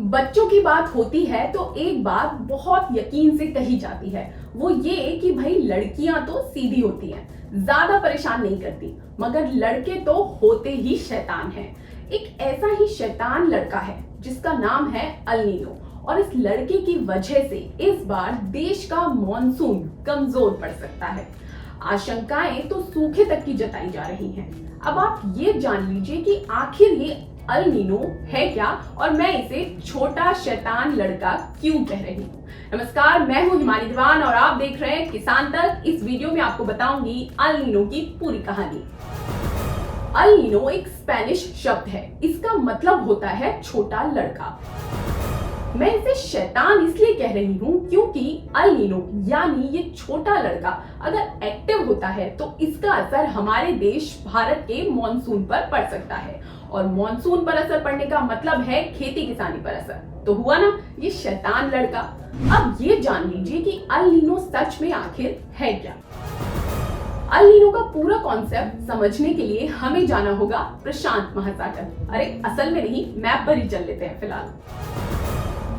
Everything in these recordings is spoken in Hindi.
बच्चों की बात होती है तो एक बात बहुत यकीन से कही जाती है, वो ये कि भाई लड़कियां तो सीधी होती हैं, ज्यादा परेशान नहीं करती, मगर लड़के तो होते ही शैतान हैं। एक ऐसा ही शैतान लड़का है जिसका नाम है अल नीनो, और इस लड़के की वजह से इस बार देश का मॉनसून कमजोर पड़ सकता है। आशंकाएं तो सूखे तक की जताई जा रही हैं। अब आप ये जान लीजिए कि आखिर ये अल नीनो है क्या, और मैं इसे छोटा शैतान लड़का क्यों कह रही हूँ। नमस्कार, मैं हूँ हिमानी दीवान और आप देख रहे हैं किसान तक। इस वीडियो में आपको बताऊंगी अल नीनो की पूरी कहानी। अल नीनो एक स्पेनिश शब्द है, इसका मतलब होता है छोटा लड़का। मैं इसे शैतान इसलिए कह रही हूँ क्योंकि अल नीनो यानी ये छोटा लड़का अगर एक्टिव होता है तो इसका असर हमारे देश भारत के मॉनसून पर पड़ सकता है, और मॉनसून पर असर पड़ने का मतलब है खेती किसानी पर असर। तो हुआ ना ये शैतान लड़का। अब ये जान लीजिए कि अल नीनो सच में आखिर है क्या। अल नीनो का पूरा कॉन्सेप्ट समझने के लिए हमें जाना होगा प्रशांत महासागर। अरे असल में नहीं, मैप पर ही चल लेते हैं फिलहाल।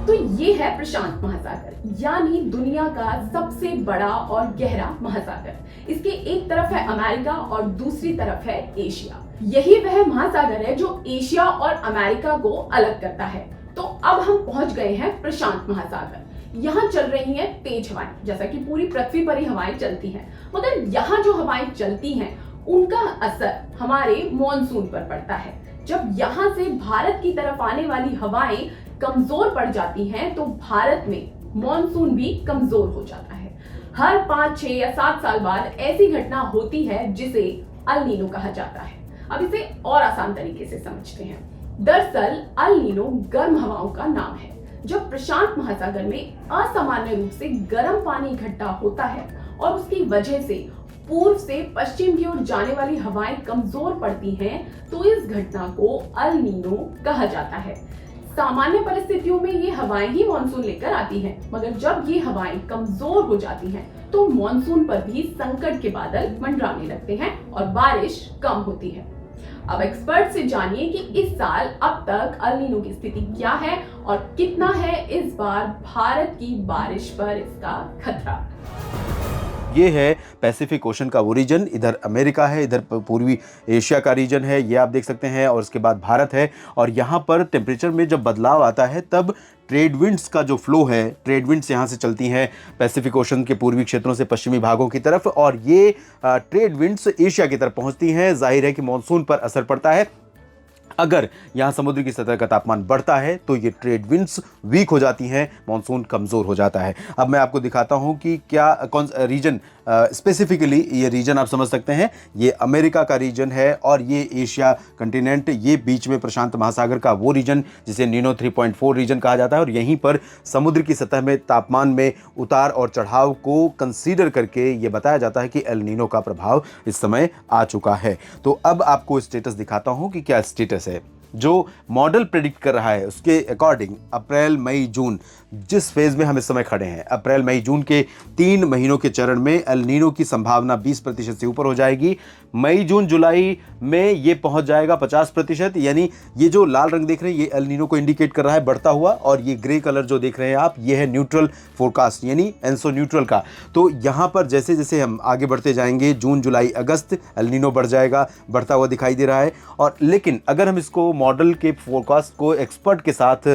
तो ये है प्रशांत महासागर, यानी दुनिया का सबसे बड़ा और गहरा महासागर। इसके एक तरफ है अमेरिका और दूसरी तरफ है एशिया। यही वह महासागर है जो एशिया और अमेरिका को अलग करता है। तो अब हम पहुंच गए हैं प्रशांत महासागर। यहाँ चल रही हैं तेज हवाएं, जैसा कि पूरी पृथ्वी पर ही हवाएं चलती हैं, मगर यहाँ जो हवाएं चलती हैं उनका असर हमारे मॉनसून पर पड़ता है। जब यहाँ से भारत की तरफ आने वाली हवाएं कमजोर पड़ जाती हैं तो भारत में मॉनसून भी कमजोर हो जाता है। हर 5, 6 या 7 साल बाद ऐसी घटना होती है जिसे अल नीनो कहा जाता है। अब इसे और आसान तरीके से समझते हैं। दरअसल अल नीनो गर्म हवाओं का नाम है। जब प्रशांत महासागर में असामान्य रूप से गर्म पानी इकट्ठा होता है और उसकी वजह से पूर्व से पश्चिम की ओर जाने वाली हवाएं कमजोर पड़ती हैं, तो इस घटना को अल नीनो कहा जाता है। सामान्य परिस्थितियों में ये हवाएं ही मॉनसून लेकर आती हैं, मगर जब ये हवाएं कमजोर हो जाती हैं तो मॉनसून पर भी संकट के बादल मंडराने लगते हैं और बारिश कम होती है। अब एक्सपर्ट से जानिए कि इस साल अब तक अल नीनो की स्थिति क्या है और कितना है इस बार भारत की बारिश पर इसका खतरा। ये है पैसिफिक ओशन का वो रीजन, इधर अमेरिका है, इधर पूर्वी एशिया का रीजन है, ये आप देख सकते हैं, और उसके बाद भारत है। और यहाँ पर टेम्परेचर में जब बदलाव आता है तब ट्रेड विंड्स का जो फ्लो है, ट्रेड विंड्स यहाँ से चलती हैं पैसिफिक ओशन के पूर्वी क्षेत्रों से पश्चिमी भागों की तरफ, और ये ट्रेड विंड्स एशिया की तरफ पहुँचती हैं। जाहिर है कि मानसून पर असर पड़ता है। अगर यहाँ समुद्र की सतह का तापमान बढ़ता है तो ये ट्रेड विंड्स वीक हो जाती हैं, मानसून कमज़ोर हो जाता है। अब मैं आपको दिखाता हूँ कि क्या कौन सा रीजन स्पेसिफिकली, ये रीजन आप समझ सकते हैं, ये अमेरिका का रीजन है और ये एशिया कंटिनेंट, ये बीच में प्रशांत महासागर का वो रीजन जिसे नीनो 3.4 रीजन कहा जाता है। और यहीं पर समुद्र की सतह में तापमान में उतार और चढ़ाव को कंसीडर करके ये बताया जाता है कि एल नीनो का प्रभाव इस समय आ चुका है। तो अब आपको स्टेटस दिखाता हूँ कि क्या स्टेटस है। जो मॉडल प्रेडिक्ट कर रहा है उसके अकॉर्डिंग अप्रैल, मई, जून, जिस फेज में हम इस समय खड़े हैं, अप्रैल, मई, जून के 3 महीनों के चरण में एल नीनो की संभावना 20% से ऊपर हो जाएगी। मई, जून, जुलाई में ये पहुंच जाएगा 50%। यानी ये जो लाल रंग देख रहे हैं ये एल नीनो को इंडिकेट कर रहा है बढ़ता हुआ, और ये ग्रे कलर जो देख रहे हैं आप, ये है न्यूट्रल फोरकास्ट यानी एनसो न्यूट्रल का। तो यहाँ पर जैसे जैसे हम आगे बढ़ते जाएंगे, जून, जुलाई, अगस्त, एल नीनो बढ़ जाएगा, बढ़ता हुआ दिखाई दे रहा है। और लेकिन अगर हम इसको मॉडल के फोरकास्ट को एक्सपर्ट के साथ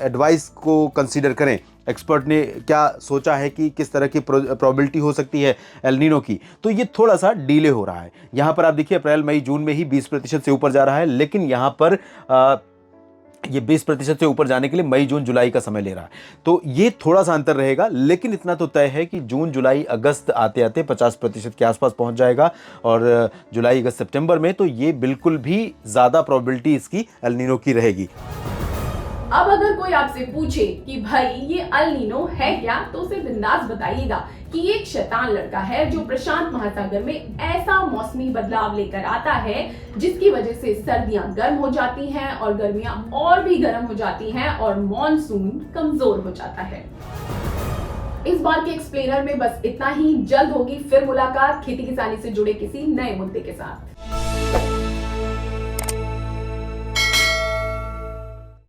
एडवाइस को कंसीडर करें, एक्सपर्ट ने क्या सोचा है कि किस तरह की प्रोबेबिलिटी हो सकती है एल नीनो की, तो ये थोड़ा सा डिले हो रहा है। यहाँ पर आप देखिए अप्रैल, मई, जून में ही 20% से ऊपर जा रहा है, लेकिन यहाँ पर ये 20% से ऊपर जाने के लिए मई, जून, जुलाई का समय ले रहा है। तो ये थोड़ा सा अंतर रहेगा, लेकिन इतना तो तय है कि जून, जुलाई, अगस्त आते आते 50% के आसपास पहुंच जाएगा, और जुलाई, अगस्त, सितंबर में तो ये बिल्कुल भी ज़्यादा प्रोबेबिलिटी इसकी एल नीनो की रहेगी। अब अगर कोई आपसे पूछे कि भाई ये अल नीनो है क्या, तो उसे बिंदास बताइएगा कि ये एक शैतान लड़का है जो प्रशांत महासागर में ऐसा मौसमी बदलाव लेकर आता है जिसकी वजह से सर्दियां गर्म हो जाती हैं और गर्मियां और भी गर्म हो जाती हैं और मॉनसून कमजोर हो जाता है। इस बार के एक्सप्लेनर में बस इतना ही। जल्द होगी फिर मुलाकात खेती किसानी से जुड़े किसी नए मुद्दे के साथ।